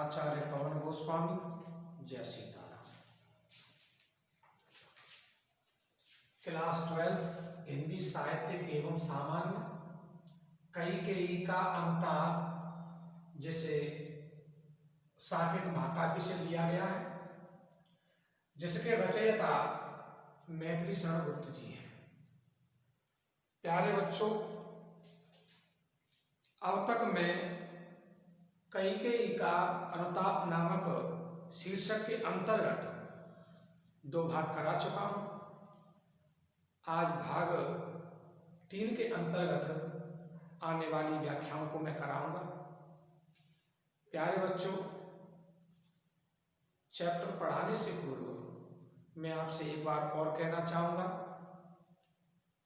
आचार्य पवन गोस्वामी। जय सीताराम। क्लास 12 हिंदी साहित्यिक एवं सामान्य। कैकेयी का अवतार जिसे साकेत महाकाव्य से लिया गया है, जिसके रचयिता मैथिली शरण गुप्त जी हैं। प्यारे बच्चों, अब तक मैं कैकेयी का अनुताप नामक शीर्षक के अंतर्गत 2 भाग करा चुका हूं। आज भाग 3 के अंतर्गत आने वाली व्याख्याओं को मैं कराऊंगा। प्यारे बच्चों, चैप्टर पढ़ाने से पूर्व मैं आपसे एक बार और कहना चाहूँगा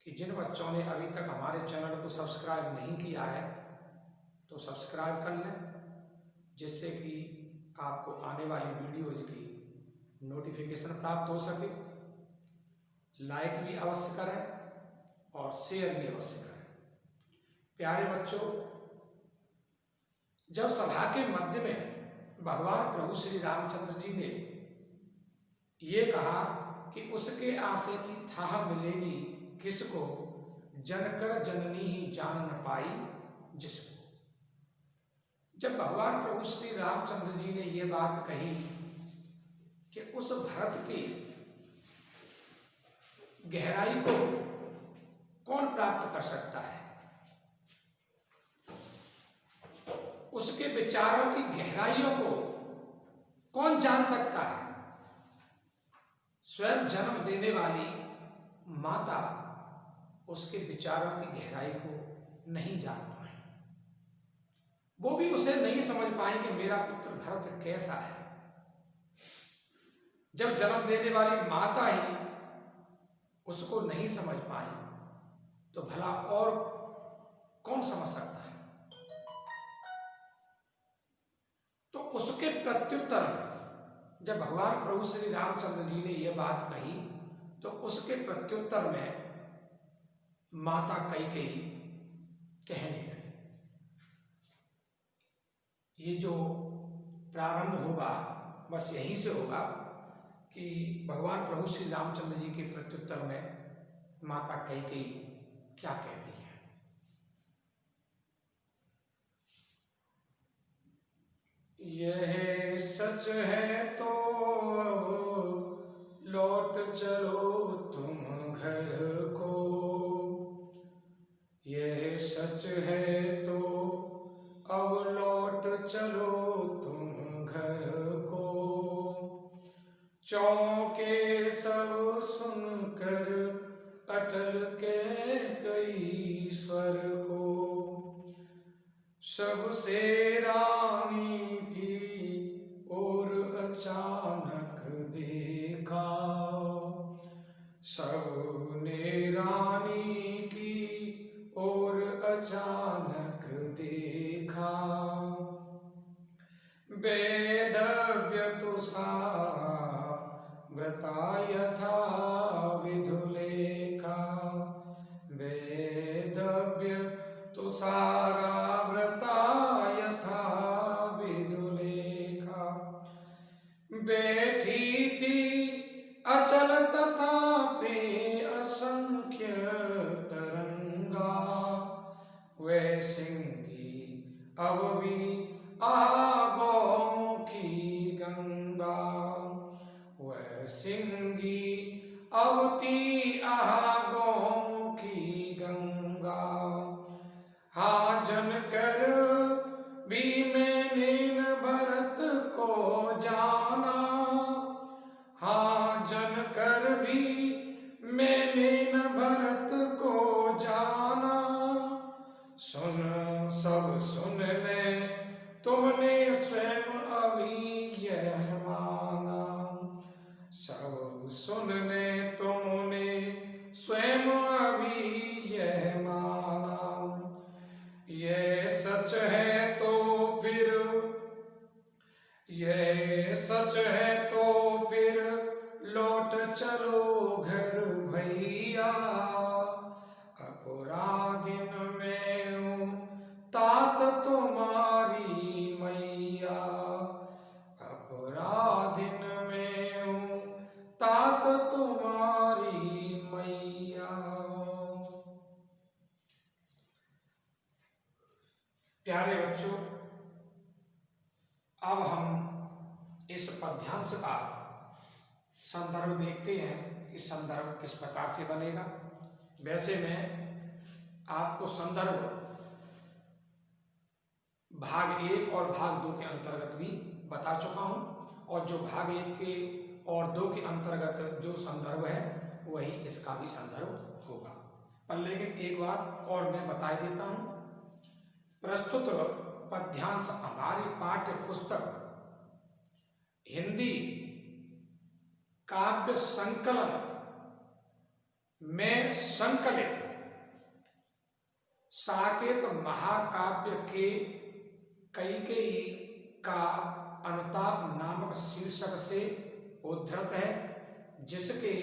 कि जिन बच्चों ने अभी तक हमारे चैनल को सब्सक्राइब नहीं किया है तो सब्सक्राइब कर लें, जिससे कि आपको आने वाली वीडियोज़ की नोटिफिकेशन प्राप्त हो सके। लाइक भी अवश्य करें और शेयर भी अवश्य करें। प्यारे बच्चों, जब सभा के मध्य में भगवान प्रभु श्री रामचंद्र जी ने ये कहा कि उसके आशे की थाह मिलेगी किसको, जनकर जननी ही जान न पाई जिसको। जब भगवान प्रभु श्री रामचंद्र जी ने ये बात कही कि उस भरत की गहराई को कौन प्राप्त कर सकता है, उसके विचारों की गहराइयों को कौन जान सकता है, स्वयं जन्म देने वाली माता उसके विचारों की गहराई को नहीं जान पाए। वो भी उसे नहीं समझ पाए कि मेरा पुत्र भरत कैसा है। जब जन्म देने वाली माता ही उसको नहीं समझ पाई तो भला और कौन समझ सकता है। तो उसके प्रत्युत्तर जब भगवान प्रभु श्री रामचंद्र जी ने यह बात कही तो उसके प्रत्युत्तर में माता कैकेयी कहने लगी। ये जो प्रारंभ होगा बस यहीं से होगा कि भगवान प्रभु श्री रामचंद्र जी के प्रत्युत्तर में माता कैकेयी क्या कहती है। यह सच है तो अब लौट चलो तुम घर को, यह सच है तो अब लौट चलो तुम घर को। चौंके सब सुनकर अटल के कई स्वर को, सबसे रानी की ओर अचानक देखा, सबने रानी की ओर अचानक देखा। वेदव्य तो सारा व्रता यथा विधुलेखा, वेदव्य तो सारा व्रता यथा विधुलेखा। बैठी थी अचल तथापि असंख्य तरंगा, वह सिंही अब भी गौमुखी गंगा, वह सिंही अब थी गौमुखी गंगा। हाँ जनकर भी मैंने न भरत को जाना, हाँ जनकर भी मैंने न भरत को जाना। सुन सब सुन ले तुमने स्वयं अभी यह माना, सब सुन ले तुमने स्वयं अभी यह माना। यह सच है तो फिर, यह सच है तो फिर लौट चलो घर भैया। अपराधिन में हूँ तात तुम्हारी मैया, बच्चों, अब हम इस पद्यांश का संदर्भ देखते हैं कि संदर्भ किस प्रकार से बनेगा। वैसे मैं आपको संदर्भ भाग 1 और भाग 2 के अंतर्गत भी बता चुका हूं, और जो भाग 1 के और 2 के अंतर्गत जो संदर्भ है वही इसका भी संदर्भ होगा। पर लेकिन एक बात और मैं बता देता हूं, प्रस्तुत पद्यांश हमारी पाठ्य पुस्तक हिंदी काव्य संकलन में संकलित साकेत महाकाव्य के कैकेयी का अनुताप नामक शीर्षक से उद्धृत है, जिसके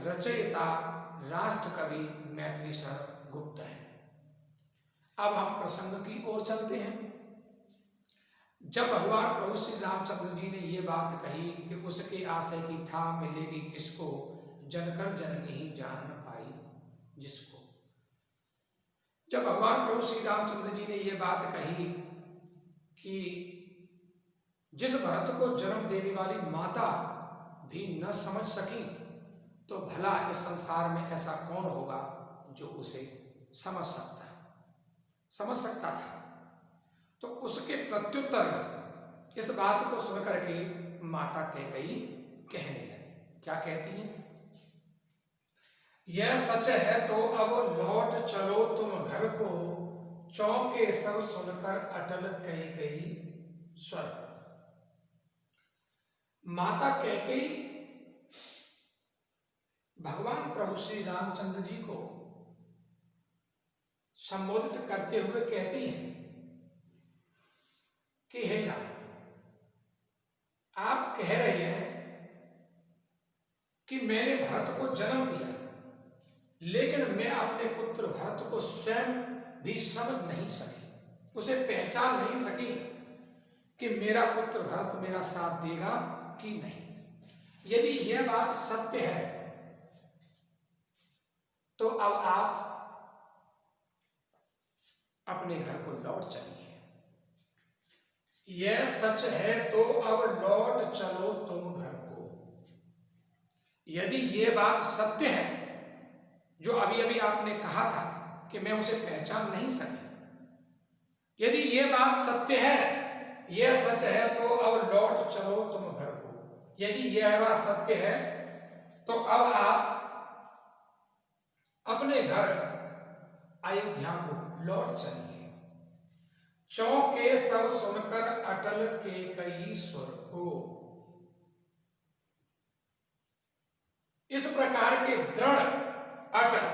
रचयिता राष्ट्र कवि मैथिलीशरण गुप्त है। अब हम प्रसंग की ओर चलते हैं। जब भगवान प्रभु श्री रामचंद्र जी ने ये बात कही कि उसके आशय की था मिलेगी किसको, जनकर जननी ही जान न पाई जिसको। जब भगवान प्रभु श्री रामचंद्र जी ने ये बात कही कि जिस भरत को जन्म देने वाली माता भी न समझ सकी, तो भला इस संसार में ऐसा कौन होगा जो उसे समझ सकता था। तो उसके प्रत्युत्तर में इस बात को सुनकर के माता कैकेयी कहने लगी। क्या कहती हैं? यह सच है तो अब लौट चलो तुम घर को, चौके सब सुनकर अटल कैकेयी स्वर। माता कैकेयी भगवान प्रभु श्री रामचंद्र जी को संबोधित करते हुए कहती हैं कि हे राम, आप कह रहे हैं कि मैंने भरत को जन्म दिया, लेकिन मैं अपने पुत्र भरत को स्वयं भी समझ नहीं सकी, उसे पहचान नहीं सकी कि मेरा पुत्र भरत मेरा साथ देगा कि नहीं। यदि यह बात सत्य है तो अब आप अपने घर को लौट चलिए। यह सच है तो अब लौट चलो तुम घर को। यदि यह बात सत्य है जो अभी अभी आपने कहा था कि मैं उसे पहचान नहीं सकी, यदि यह बात सत्य है, यह सच है तो अब लौट चलो तुम घर को। यदि यह बात सत्य है तो अब आप अपने घर अयोध्या को लौट चलिए। चौके सब सुनकर अटल कैकेयी स्वर को। इस प्रकार के दृढ़, अटल,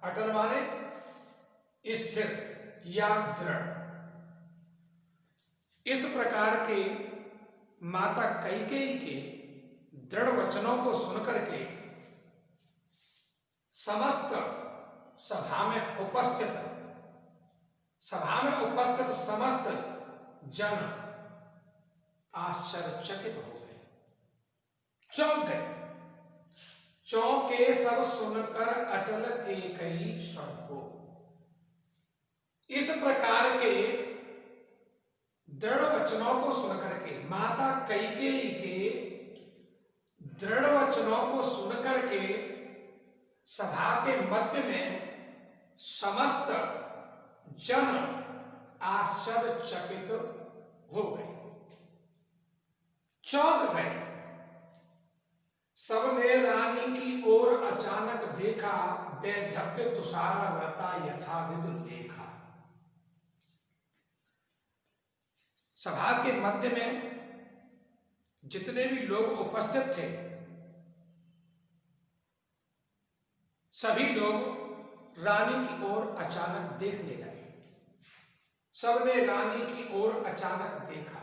अटल माने स्थिर या दृढ़, इस प्रकार के माता कैकेयी के दृढ़ वचनों को सुनकर के समस्त सभा में उपस्थित समस्त जन आश्चर्यचकित हो गए, चौंक गए। चौके सब सुनकर अटल कैकेयी स्वर को। इस प्रकार के दृढ़ वचनों को सुनकर के, माता कैकेयी के दृढ़ वचनों को सुनकर के सभा के मध्य में समस्त जन आश्चर्यचकित हो गए, चौंक गए। सबने रानी की ओर अचानक देखा, वैधव्य तुषारा व्रता यथाविध लेखा। सभा के मध्य में जितने भी लोग उपस्थित थे, सभी लोग रानी की ओर अचानक देखने लगे। सबने रानी की ओर अचानक देखा।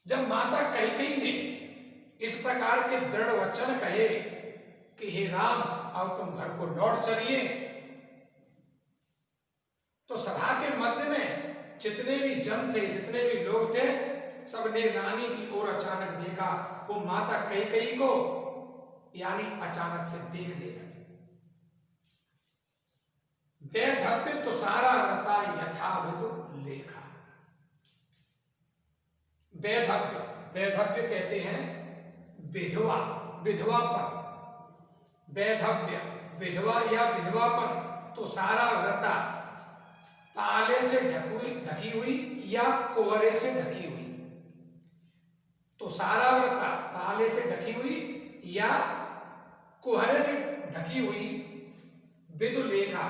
जब माता कैकेयी ने इस प्रकार के दृढ़ वचन कहे कि हे राम, अब तुम घर को लौट चलिए, तो सभा के मध्य में जितने भी जन थे, जितने भी लोग थे, सबने रानी की ओर अचानक देखा। वो माता कैकेयी को यानी अचानक से देखने लगे। वैधव्य तुषारा व्रता यथाविध लेखा। वैधव्य, वैधव्य कहते हैं विधवा, विधवापन। वैधव्य विधवा या विधवापन, तो सारा व्रता पाले से ढकी हुई या कोहरे से ढकी हुई। तो सारा व्रता पाले से ढकी हुई या कोहरे से ढकी हुई। विदु लेखा,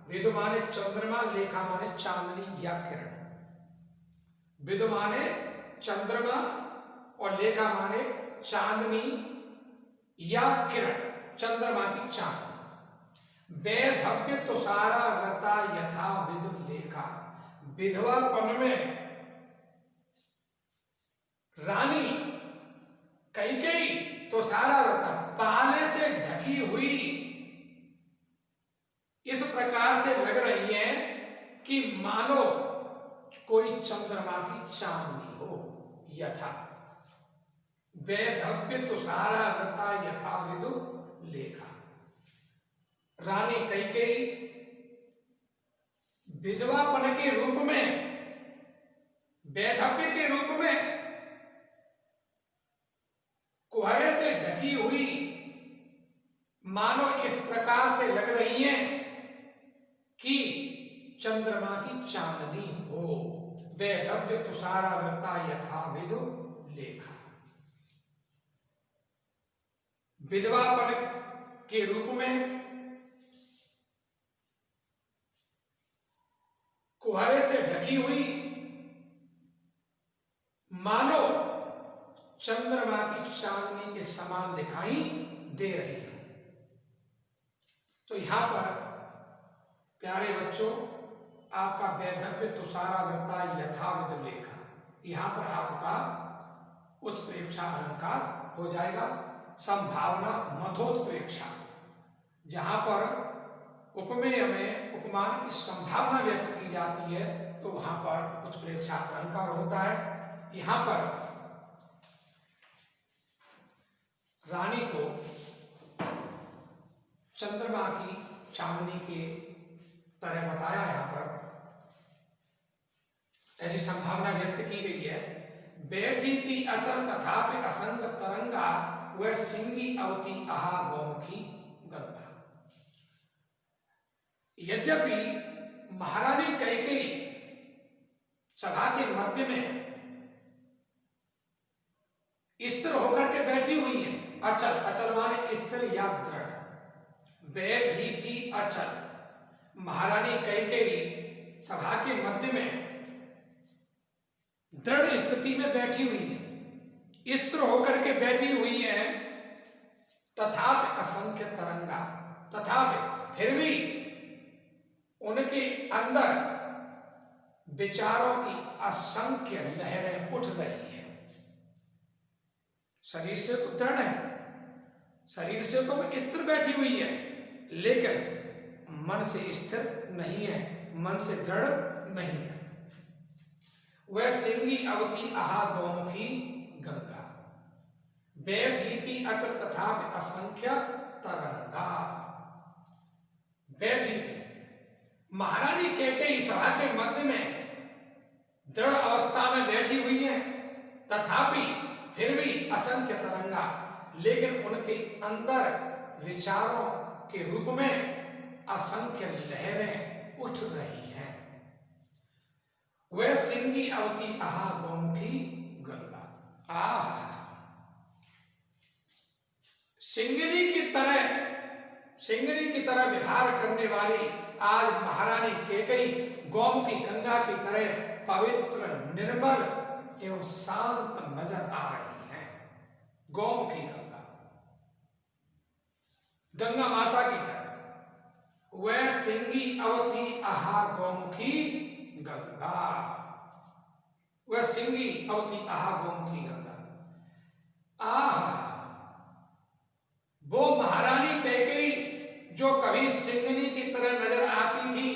विदु माने चंद्रमा, लेखा माने चांदनी या किरण। विदु माने चंद्रमा और लेखा माने चांदनी या किरण, चंद्रमा की चांदनी। वैधव्य तो सारा व्रता यथा विदु लेखा। विधवापन में रानी कैकेयी तो सारा व्रता पाले से ढकी हुई इस प्रकार से लग रही है कि मानो कोई चंद्रमा की चांदनी हो। यथा वैधव्य तो सारा व्रता यथा विदु लेखा। रानी कैकेयी विधवापन के रूप में, वैधव्य के रूप में कोहरे से ढकी हुई मानो इस प्रकार से लग रही है कि चंद्रमा की चांदनी हो। वैधव्य तुषारा व्रता यथा विदु लेखा। विधवापन के रूप में कोहरे से ढकी हुई मानो चंद्रमा की चांदनी के समान दिखाई दे रही है। तो यहां पर प्यारे बच्चों, आपका वैधव्य तुषारा व्रता यथा विदु लेखा, यहां पर आपका उत्प्रेक्षा अलंकार हो जाएगा। संभावना मथोत्प्रेक्षा, जहां पर उपमेय में उपमान की संभावना व्यक्त की जाती है तो वहां पर उत्प्रेक्षा अलंकार होता है। यहां पर रानी को चंद्रमा की चांदनी के तरह बताया, यहां पर ऐसी संभावना व्यक्त की गई है। बैठी थी अचल तथापि असंग तरंगा, वह सिंगी अवती आहा गौमुखी गंगा। यद्यपि महारानी कैकेयी सभा के मध्य में स्थिर होकर के बैठी हुई है। अचल, अचल माने स्थिर या दृढ़। बैठी थी अचल, महारानी कैकेयी सभा के मध्य में दृढ़ स्थिति में बैठी हुई है, स्थिर होकर के बैठी हुई है। तथापि असंख्य तरंगा, तथापि फिर भी उनके अंदर विचारों की असंख्य लहरें उठ रही है। शरीर से तो दृढ़ है, शरीर से तो स्थिर बैठी हुई है, लेकिन मन से स्थिर नहीं है, मन से दृढ़ नहीं है। वह सिंगी अवती आहा गौमुखी गंगा, बैठी थी अचल तथापि असंख्य तरंगा। बैठी थी महारानी कैकेयी सभा के मध्य में दृढ़ अवस्था में बैठी हुई है, तथापि फिर भी असंख्य तरंगा, लेकिन उनके अंदर विचारों के रूप में असंख्य लहरें उठ रही हैं। वह सिंगी अवती आहा गौमुखी गंगा। आह, सिंगनी की तरह विहार करने वाली आज महारानी कैकेयी गौमुखी गंगा की तरह पवित्र, निर्मल एवं शांत नजर आ रही है। गौमुखी गंगा, गंगा माता की तरह। वह सिंगी अवती आहा गौमुखी गंगा, वह सिंगी अवती आहा गौमुखी गंगा। आह, वो महारानी कैकेयी जो कभी सिंगनी की तरह नजर आती थी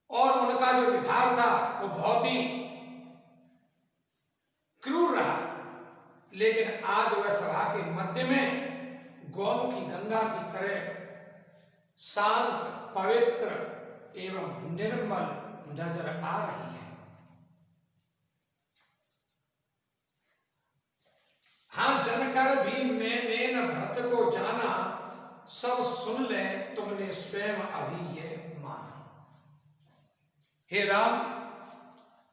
और उनका जो विहार था वो बहुत ही क्रूर रहा, लेकिन आज वह सभा के मध्य में गौमुखी गंगा की तरह शांत, पवित्र एवं निर्मल नजर आ रही है। हाँ जनकर भी मैंने न भरत को जाना, सब सुन ले तुमने स्वयं अभी ये माना। हे राम,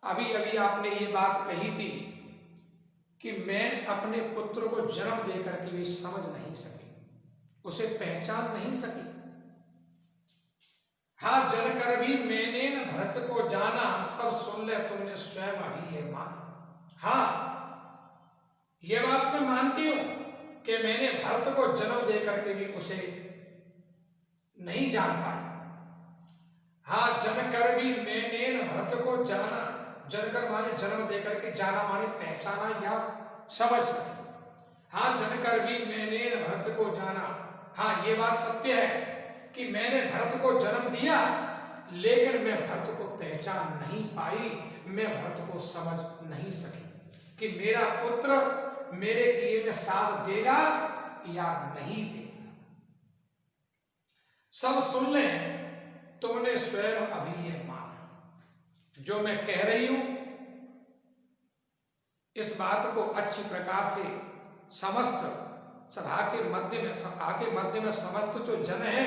अभी अभी आपने ये बात कही थी कि मैं अपने पुत्र को जन्म देकर के भी समझ नहीं सकी, उसे पहचान नहीं सकी। हाँ जनकर भी मैंने न भरत को जाना, सब सुन ले तुमने स्वयं अभी ये माना। हाँ ये बात मैं मानती हूं कि मैंने भरत को जन्म देकर के भी उसे नहीं जान पाई। हाँ जनकर भी मैंने न भरत को जाना, जनकर माने जन्म देकर के, जाना माने पहचाना या समझ सके। हाँ जनकर भी मैंने न भरत को जाना। हाँ ये बात सत्य है कि मैंने भरत को जन्म दिया, लेकिन मैं भरत को पहचान नहीं पाई, मैं भरत को समझ नहीं सकी कि मेरा पुत्र मेरे किए में साथ देगा या नहीं देगा। सब सुन ले तुमने स्वयं अभी ये माना। जो मैं कह रही हूं इस बात को अच्छी प्रकार से समस्त सभा के मध्य में समस्त जो जन है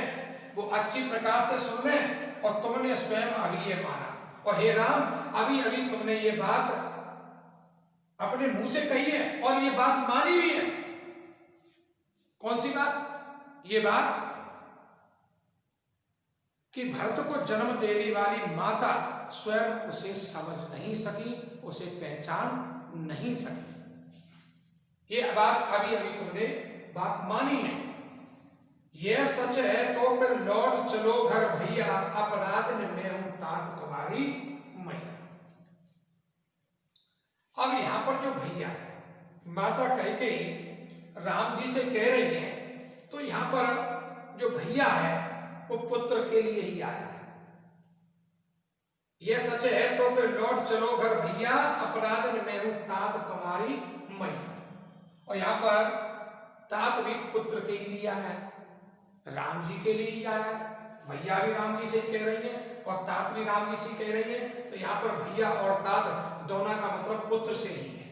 वो अच्छी प्रकार से सुन ले, और तुमने स्वयं अभी ये माना। और हे राम, अभी अभी तुमने ये बात अपने मुंह से कही है और ये बात मानी भी है। कौन सी बात? ये बात कि भरत को जन्म देने वाली माता स्वयं उसे समझ नहीं सकी, उसे पहचान नहीं सकी। ये बात अभी अभी तुमने बात मानी है। यह सच है तो फिर लौट चलो घर भैया, अपराध में मैं हूं तात तुम्हारी मैया। अब यहां पर जो भैया है, माता कैकेयी राम जी से कह रही है, तो यहां पर जो भैया है वो पुत्र के लिए ही आया है। यह सच है तो फिर लौट चलो घर भैया, अपराध में मैं हूं तात तुम्हारी मैया। और यहां पर तात भी पुत्र के ही लिए आया है, राम जी के लिए ही आया है। भैया भी राम जी से कह रही है और तात भी राम जी से कह रही है, तो यहाँ पर भैया और तात दोनों का मतलब पुत्र से ही है।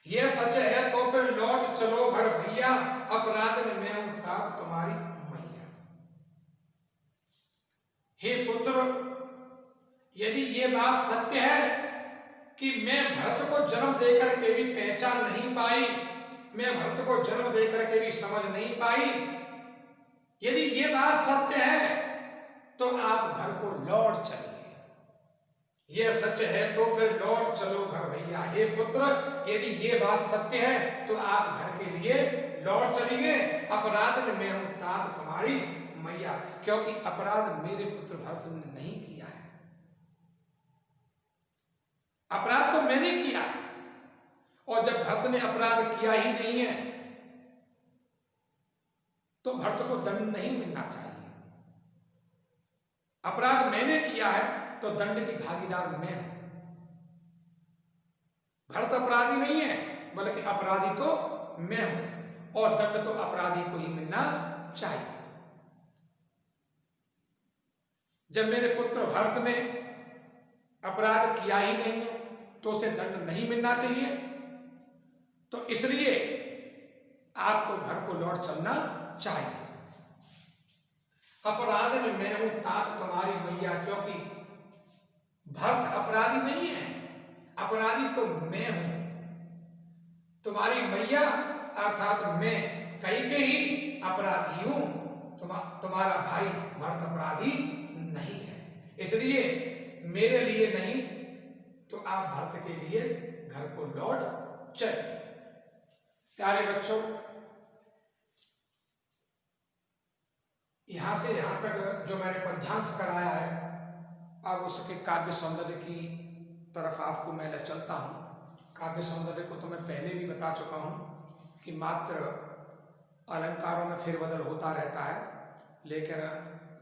यह सच है तो फिर लौट चलो घर भैया, अपराध में मैं हूं तात तुम्हारी मैया। हे पुत्र, यदि ये बात सत्य है कि मैं भरत को जन्म देकर के भी पहचान नहीं पाई, मैं भरत को जन्म देकर के भी समझ नहीं पाई, यदि ये बात सत्य है तो आप घर को लौट चलिए। यह सच है तो फिर लौट चलो घर भैया। हे पुत्र, यदि ये बात सत्य है तो आप घर के लिए लौट चलिए। अपराध में मैं हूं तात तुम्हारी मैया, क्योंकि अपराध मेरे पुत्र भरत ने नहीं किया है। अपराध तो मैंने किया है, और जब भरत ने अपराध किया ही नहीं है तो भरत को दंड नहीं मिलना चाहिए। अपराध मैंने किया है तो दंड की भागीदार मैं हूं। भरत अपराधी नहीं है, बल्कि अपराधी तो मैं हूं, और दंड तो अपराधी को ही मिलना चाहिए। जब मेरे पुत्र भरत ने अपराध किया ही नहीं है तो उसे दंड नहीं मिलना चाहिए, तो इसलिए आपको घर को लौट चलना चाहिए। अपराध में मैं हूं तात तुम्हारी मैया, क्योंकि भरत अपराधी नहीं है, अपराधी तो मैं हूं। तुम्हारी मैया अर्थात मैं कैकेयी अपराधी हूं, तुम्हारा भाई भरत अपराधी नहीं है। इसलिए मेरे लिए नहीं तो आप भरत के लिए घर को लौट चलिए। प्यारे बच्चों, यहां से यहां तक जो मैंने पद्यांश कराया है, अब उसके काव्य सौंदर्य की तरफ आपको मैं ले चलता हूं। काव्य सौंदर्य को तो मैं पहले भी बता चुका हूं कि मात्र अलंकारों में फेरबदल होता रहता है, लेकिन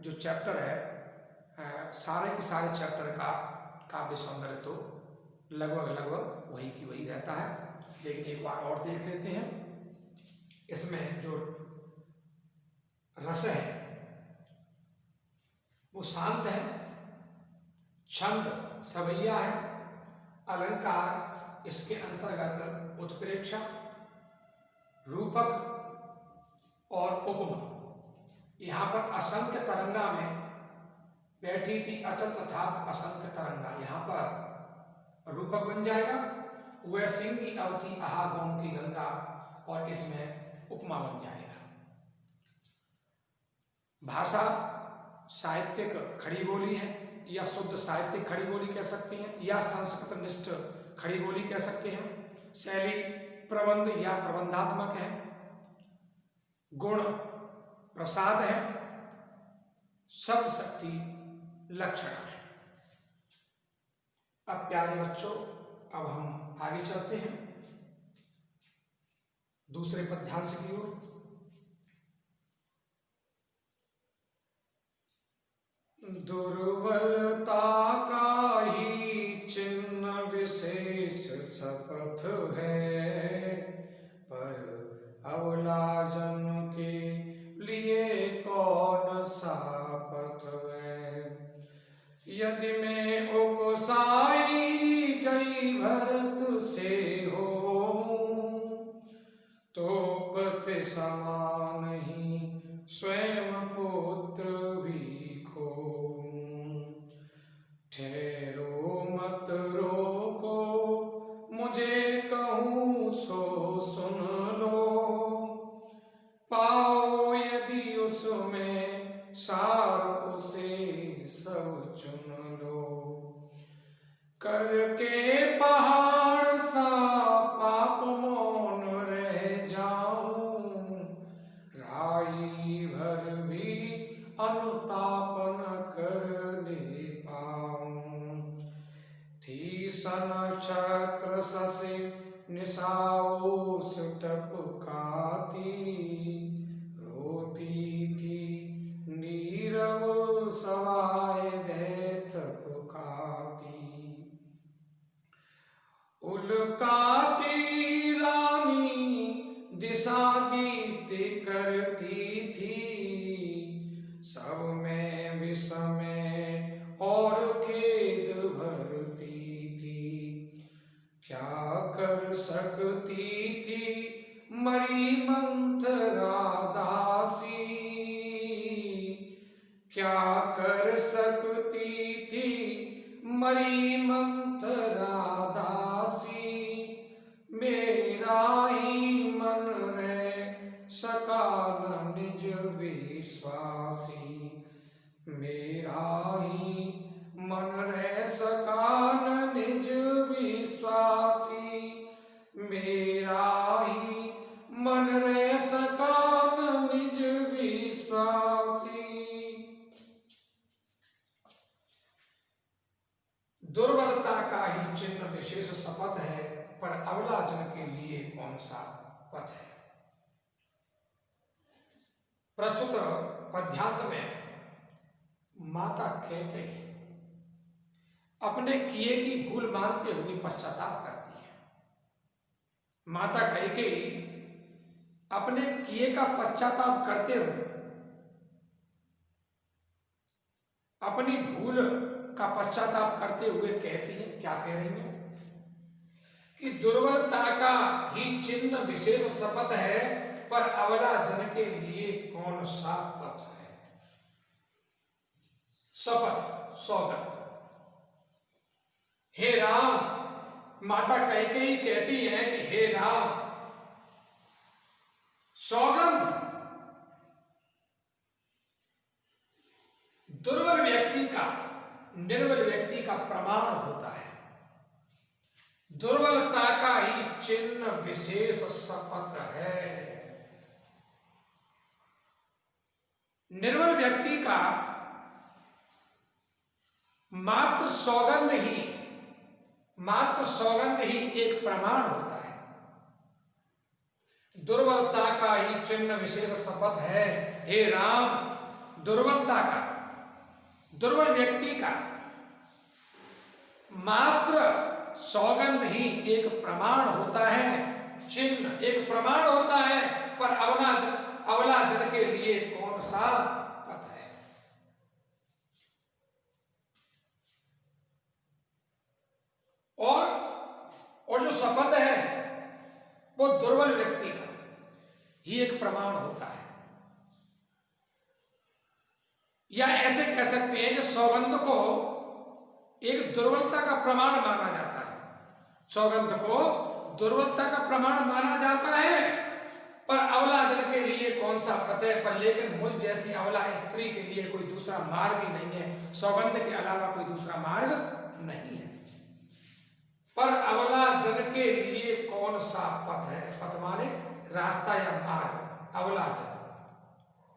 जो चैप्टर है सारे के सारे चैप्टर का काव्य सौंदर्य तो लगभग वही की वही रहता है। लेकिन एक बार और देख लेते हैं, इसमें जो रस है वो शांत है, छंद सवैया है, अलंकार इसके अंतर्गत उत्प्रेक्षा, रूपक और उपमा। यहाँ पर असंख्य तरंगा में बैठी थी अचल तथा असंख्य तरंगा, यहाँ पर रूपक बन जाएगा। वह सिंह की अवधि आहा गौम की गंगा, और इसमें उपमा बन जाएगा। भाषा साहित्यिक खड़ी बोली है, या शुद्ध साहित्यिक खड़ी बोली कह सकते हैं, या संस्कृत निष्ठ खड़ी बोली कह सकते हैं। शैली प्रबंध या प्रबंधात्मक है। गुण प्रसाद है। शब्द शक्ति लक्षण है। अब प्यारे बच्चों, अब हम आगे चलते हैं दूसरे पद्यांश की ओर। दुर्बलता का ही चिन्ह विशेष शपथ है, पर अबला जन के लिए कौन सा पथ है। यदि मैं उकसाई गई भरत से हो, तो पति समान ही स्वयं पुत्र भी खो। ठहरो मत रोको, मुझे कहूँ सो सुन लो, पाओ यदि उसमें सार उसे सब चुन लो। करके पहाड़ सा पाप मौन रह जाऊं, राई भर भी अनुताप न कर ले पाऊं। थी सन नक्षत्र शशि निशाओस टपकाती, रोती थी नीरव सवाए दैत पुकाती। उल्कासी रानी दिशा दीप्ति करती थी, सब में विषमय और खेद भरती थी। क्या कर सकती थी मरी मंथरा दासी, क्या कर सकती थी मरी मंथरा दासी। मेरा ही मन रह सका न निज विश्वासी, मेरा ही मन रह सका न निज विश्वासी, मेरा ही मन रह सका न निज विश्वासी। दुर्बलता का ही चिन्ह विशेष शपथ है, पर अबला जन के लिए कौन सा पथ है। प्रस्तुत पद्यांश में माता कैकेयी अपने किए की भूल मानते हुए पश्चाताप करती है। माता कैकेयी अपने किए का पश्चाताप करते हुए, अपनी भूल का पश्चाताप करते हुए कहती है, क्या कह रही है कि दुर्बलता का ही चिन्ह विशेष शपथ है, पर अबला जन के लिए कौन सा पथ है। शपथ सौगंध। हे राम, माता कैकेयी कहती है कि हे राम, सौगंध दुर्बल व्यक्ति का निर्बल व्यक्ति का प्रमाण होता है। दुर्बलता का ही चिन्ह विशेष शपथ है। निर्बल व्यक्ति का मात्र सौगंध ही एक प्रमाण होता है। दुर्बलता का ही चिन्ह विशेष शपथ है। हे राम, दुर्बल व्यक्ति का मात्र सौगंध ही एक प्रमाण होता है, चिन्ह एक प्रमाण होता है, पर अबला जन के लिए कौन सा पथ है। और जो शपथ है वो दुर्बल व्यक्ति का ही एक प्रमाण होता है, या ऐसे कह सकते हैं कि सौगंध को एक दुर्बलता का प्रमाण माना जाता है। सौगंध को दुर्बलता का प्रमाण माना जाता है, पर अबला जन के लिए कौन सा पथ है, पर लेकिन मुझ जैसी अबला स्त्री के लिए कोई दूसरा मार्ग ही नहीं है। सौगंध के अलावा कोई दूसरा मार्ग नहीं है। पर अबला जन के लिए कौन सा पथ है, पथ माने रास्ता या मार्ग। अबला जन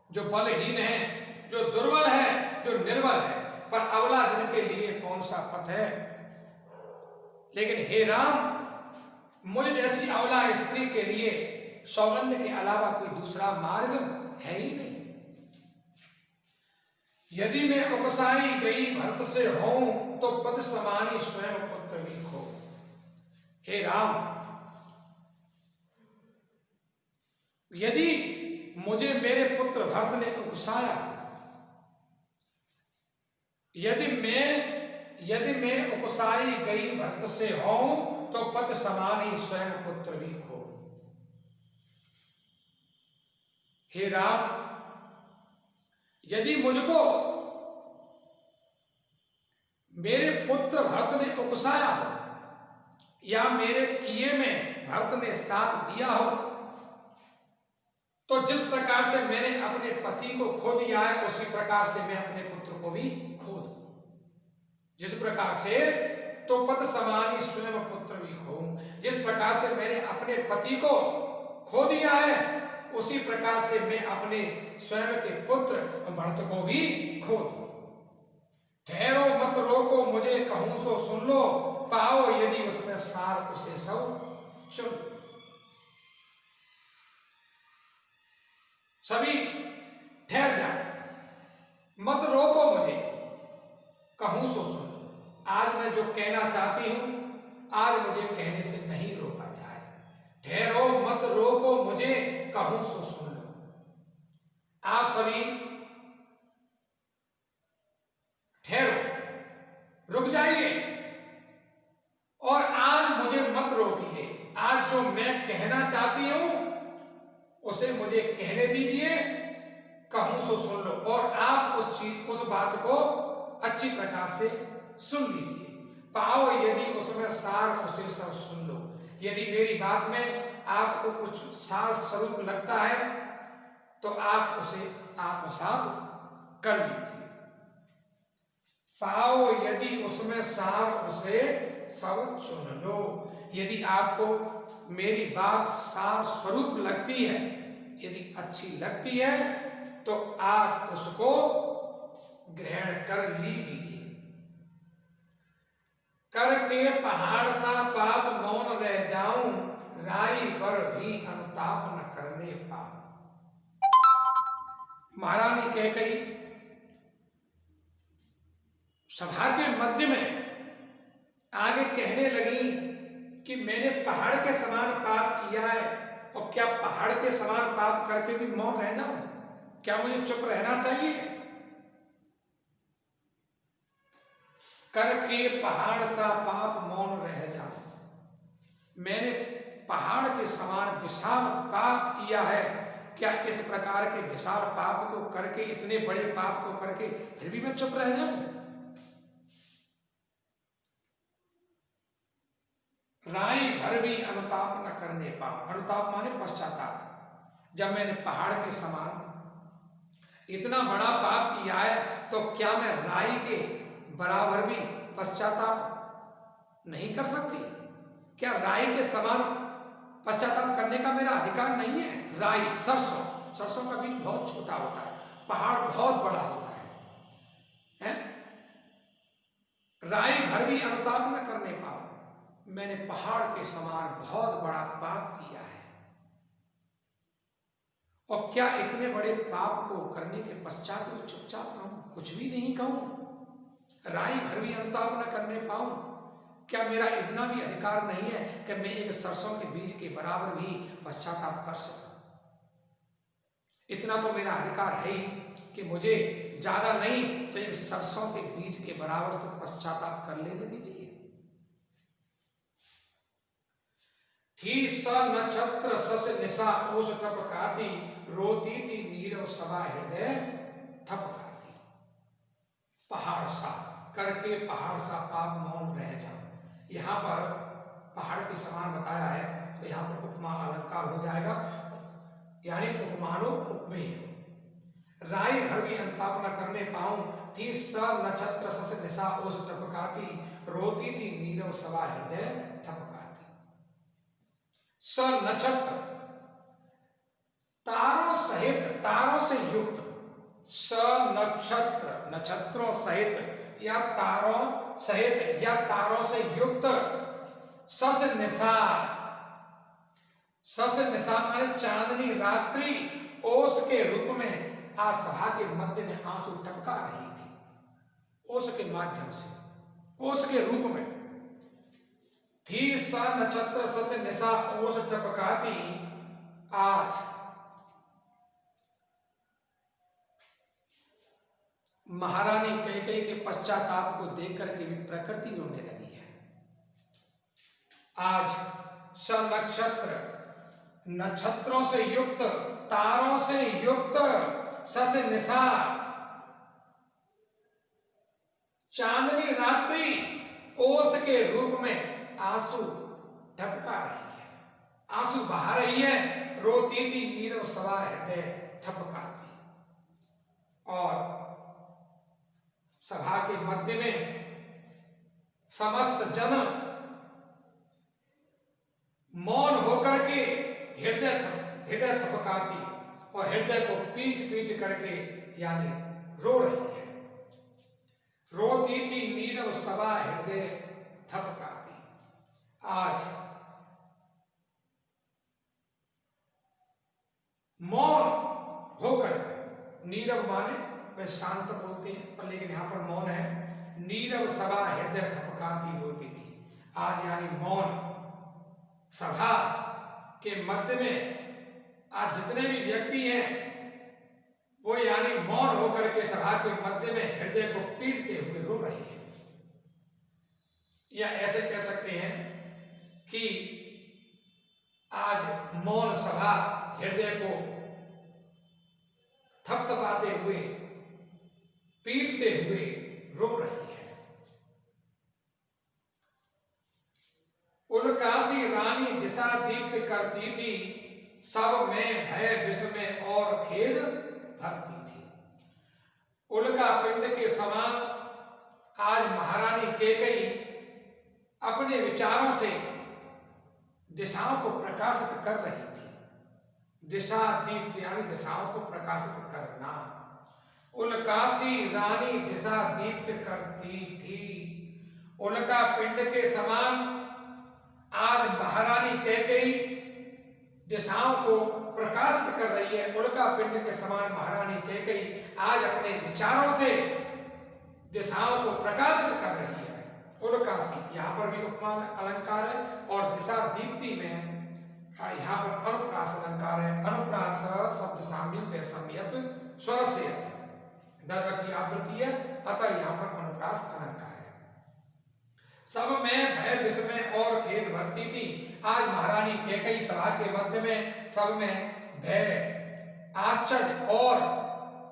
जो बलहीन है, जो दुर्बल है, जो निर्बल है, पर अबला जन के लिए कौन सा पथ है। लेकिन हे राम, मुझ जैसी अबला स्त्री के लिए सौगंध के अलावा कोई दूसरा मार्ग है ही नहीं। यदि मैं उकसाई गई भरत से हूं, तो पथ समानी स्वयं पुत्र भी खो। हे राम, यदि मुझे मेरे पुत्र भरत ने उकसाया, यदि मैं उकसाई गई भरत से हूं, तो पथ समानी स्वयं पुत्र भी खो। हे राम, यदि मुझको मेरे पुत्र भरत ने उकसाया हो, या मेरे किए में भरत ने साथ दिया हो, तो जिस प्रकार से मैंने अपने पति को खो दिया है, उसी प्रकार से मैं अपने पुत्र को भी खो दूं। जिस प्रकार से, तो पथ समानी स्वयं पुत्र भी खो। जिस प्रकार से मैंने अपने पति को खो दिया है, उसी प्रकार से मैं अपने स्वयं के पुत्र भरत को भी खो दूं। ठहरो मत रोको मुझे कहूं सो सुन लो, पाओ यदि उसमें सार उसे सब चुन। सभी ठहर जाओ, मत रोको मुझे, कहूं सो सुन लो। आज मैं जो कहना चाहती हूं, आज मुझे कहने से नहीं रोका जाए। ठहरो मत रोको मुझे, कहूं सो सुन लो। आप सभी ठहरो, रुक जाइए, और आज मुझे मत रोकिए। आज जो मैं कहना चाहती हूं, उसे मुझे कहने दीजिए, कहूं सो सुन लो। और आप उस बात को अच्छी प्रकार से सुन लीजिए। पाओ यदि उसमें सार उसे सब सुन लो। यदि मेरी बात में आपको कुछ सार स्वरूप लगता है, तो आप उसे आत्मसात कर लीजिए। पाओ यदि उसमें सार उसे सब चुन लो। यदि आपको मेरी बात सार स्वरूप लगती है, यदि अच्छी लगती है, तो आप उसको ग्रहण कर लीजिए। करके पहाड़ सा पाप मौन रह जाऊं, राई पर भी अनुताप न करने पाऊं। महारानी कैकेयी सभा के मध्य में आगे कहने लगी कि मैंने पहाड़ के समान पाप किया है, और क्या पहाड़ के समान पाप करके भी मौन रह जाऊं? क्या मुझे चुप रहना चाहिए? करके पहाड़ सा पाप मौन रह जाऊं। मैंने पहाड़ के समान विशाल पाप किया है, क्या इस प्रकार के विशाल पाप को करके, इतने बड़े पाप को करके फिर भी मैं चुप रह जाऊं? राई भर भी अनुताप न करने पाऊं। अनुताप माने पश्चाताप। जब मैंने पहाड़ के समान इतना बड़ा पाप किया है, तो क्या मैं राई के बराबर भी पश्चाताप नहीं कर सकती? क्या राई के समान पश्चाताप करने का मेरा अधिकार नहीं है? राई, सरसों का बीज बहुत छोटा होता है, पहाड़ बहुत बड़ा होता है? राई भर भी अनुताप न करने पाऊं। मैंने पहाड़ के समान बहुत बड़ा पाप किया है, और क्या इतने बड़े पाप को करने के पश्चात भी चुपचाप रहूं, कुछ भी नहीं कहूं? राई भर भी अनुताप न करने पाऊं। क्या मेरा इतना भी अधिकार नहीं है कि मैं एक सरसों के बीज के बराबर भी पश्चाताप कर सकूं? इतना तो मेरा अधिकार है ही कि मुझे ज्यादा नहीं तो एक सरसों के बीज के बराबर तो पश्चाताप कर लेने दीजिए। थी स नक्षत्र सस निशा ओस टपकाती, रोती थी नीरव सभा हृदय थपकाती। पहाड़ सा करके पहाड़ सा पाप मौन रह जाओ। यहाँ पर पहाड़ के समान बताया है, तो यहाँ पर उपमा अलंकार हो जाएगा, यानी उपमानो उपमेय। राय भर भी अंताप न करने पाऊं, थी स नक्षत्र सस निशा ओस टपकाती, रोती थी नीरव सभा हृदय थपकाती। स नक्षत्र तारों सहित, तारों से युक्त, स नक्षत्र नक्षत्रों सहित या तारों सहित या तारों से युक्त, सस निशा, सस निशा माने चांदनी रात्रि, ओस के रूप में आज सभा के मध्य में आंसू टपका रही थी। ओस के माध्यम से, ओस के रूप में। थी स नक्षत्र सस निशा ओस टपकाती, आज महारानी कैकेयी के पश्चाताप को देख करके भी प्रकृति रोने लगी है। आज स नक्षत्र, नक्षत्रों से युक्त, तारों से युक्त, सस निशा चांदनी रात्रि, ओस के रूप में आंसू टपका रही है, आंसू बहा रही है। रोती थी नीरव सभा हृदय थपकाती। और सभा के मध्य में समस्त जन मौन होकर के हृदय थपकाती और हृदय को पीट पीट करके यानी रो रही है। रोती थी नीरव सभा हृदय थपकाती। आज मौन होकर, नीरव माने वे शांत बोलते हैं, पर लेकिन यहां पर मौन है। नीरव सभा हृदय थपकाती रोती थी। आज यानी मौन सभा के मध्य में आज जितने भी व्यक्ति हैं वो यानी मौन होकर के सभा के मध्य में हृदय को पीटते हुए रो रहे हैं। या ऐसे कह सकते हैं कि आज मौन सभा हृदय को थपथपाते हुए, पीटते हुए रो रही है। उल्कासी रानी दिशा दीप्त करती थी, सब में भय विस्मय और खेद भरती थी। उल्का पिंड के समान आज महारानी कैकेयी अपने विचारों से दिशाओं को प्रकाशित कर रही थी। दिशा दीप्त यानी दिशाओं को प्रकाशित करना। उल्कासी रानी दिशा दीप्त करती थी। उल्का पिंड के समान आज महारानी कैकेयी दिशाओं को प्रकाशित कर रही है। उल्का पिंड के समान महारानी कैकेयी आज अपने विचारों से दिशाओं को प्रकाशित कर रही है। उल्कासी यहाँ पर भी उपमान अलंकार है और दिशा दीप्ति में यहाँ पर अनुप्रास अलंकार है। अनुप्रास शब्द साम्यम वैषम्यक स्वर से दर्भ की आवृत्ति है, अतः यहाँ पर अनुप्रास अलंकार है। सब में भय विस्मय और खेद भरती थी। आज महारानी कैकेयी सभा के मध्य में सब में भय, आश्चर्य और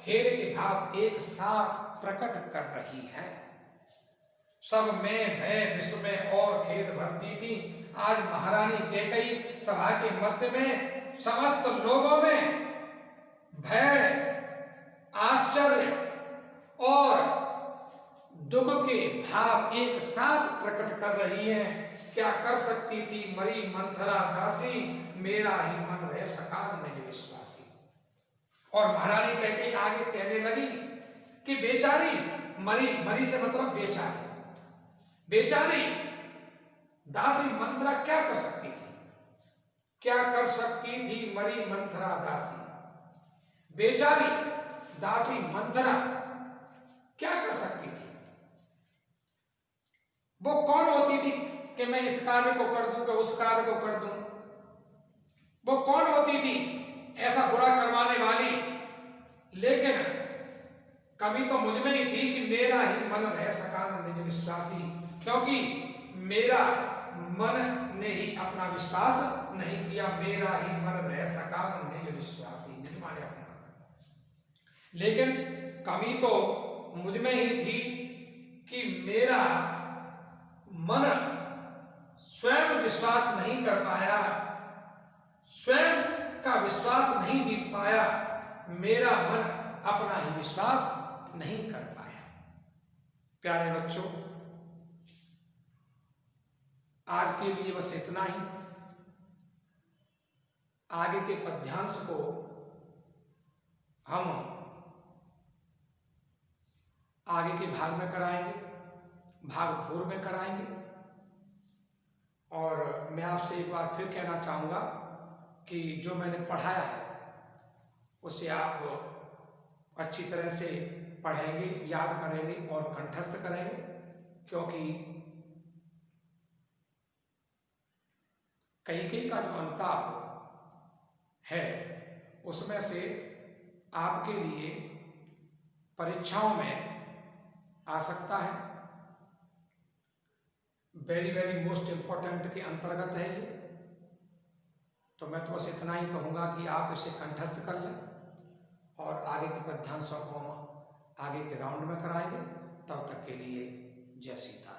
खेद के भाव एक साथ प्रकट कर रही है। सब में भय विस्मय और खेद भरती थी। आज महारानी कैकेयी सभा के मध्य में समस्त लोगों में भय, आश्चर्य और दुख के भाव एक साथ प्रकट कर रही है। क्या कर सकती थी मरी मंथरा दासी, मेरा ही मन रह सकाल निज विश्वासी। और महारानी कैकेयी आगे कहने लगी कि बेचारी मरी, मरी से मतलब बेचारी, बेचारी दासी मंथरा क्या कर सकती थी? क्या कर सकती थी मरी मंथरा दासी? बेचारी दासी मंथरा क्या कर सकती थी? वो कौन होती थी कि मैं इस कार्य को कर दूं, कि उस कार्य को कर दूं? वो कौन होती थी ऐसा बुरा करवाने वाली? लेकिन कमी तो मुझ में ही थी कि मेरा ही मन रह सका निज विश्वासी, क्योंकि मेरा मन ने ही अपना विश्वास नहीं किया, मेरा ही मन रह सका निज विश्वासी, निज माने अपना। लेकिन कमी तो मुझ में ही थी कि मेरा मन स्वयं विश्वास नहीं कर पाया, स्वयं का विश्वास नहीं जीत पाया, मेरा मन अपना ही विश्वास नहीं कर पाया। प्यारे बच्चों, आज के लिए बस इतना ही। आगे के पद्यांश को हम आगे के भाग में कराएंगे, भाग 4 में कराएंगे। और मैं आपसे एक बार फिर कहना चाहूँगा कि जो मैंने पढ़ाया है उसे आप अच्छी तरह से पढ़ेंगे, याद करेंगे और कंठस्थ करेंगे, क्योंकि कैकेयी का जो अनुताप है उसमें से आपके लिए परीक्षाओं में आ सकता है। वेरी वेरी मोस्ट इम्पोर्टेंट के अंतर्गत है ये। तो मैं तो बस इतना ही कहूँगा कि आप इसे कंठस्थ कर लें और आगे के पद्यांशों को हम आगे के राउंड में कराएंगे। तब तक के लिए जय सीता।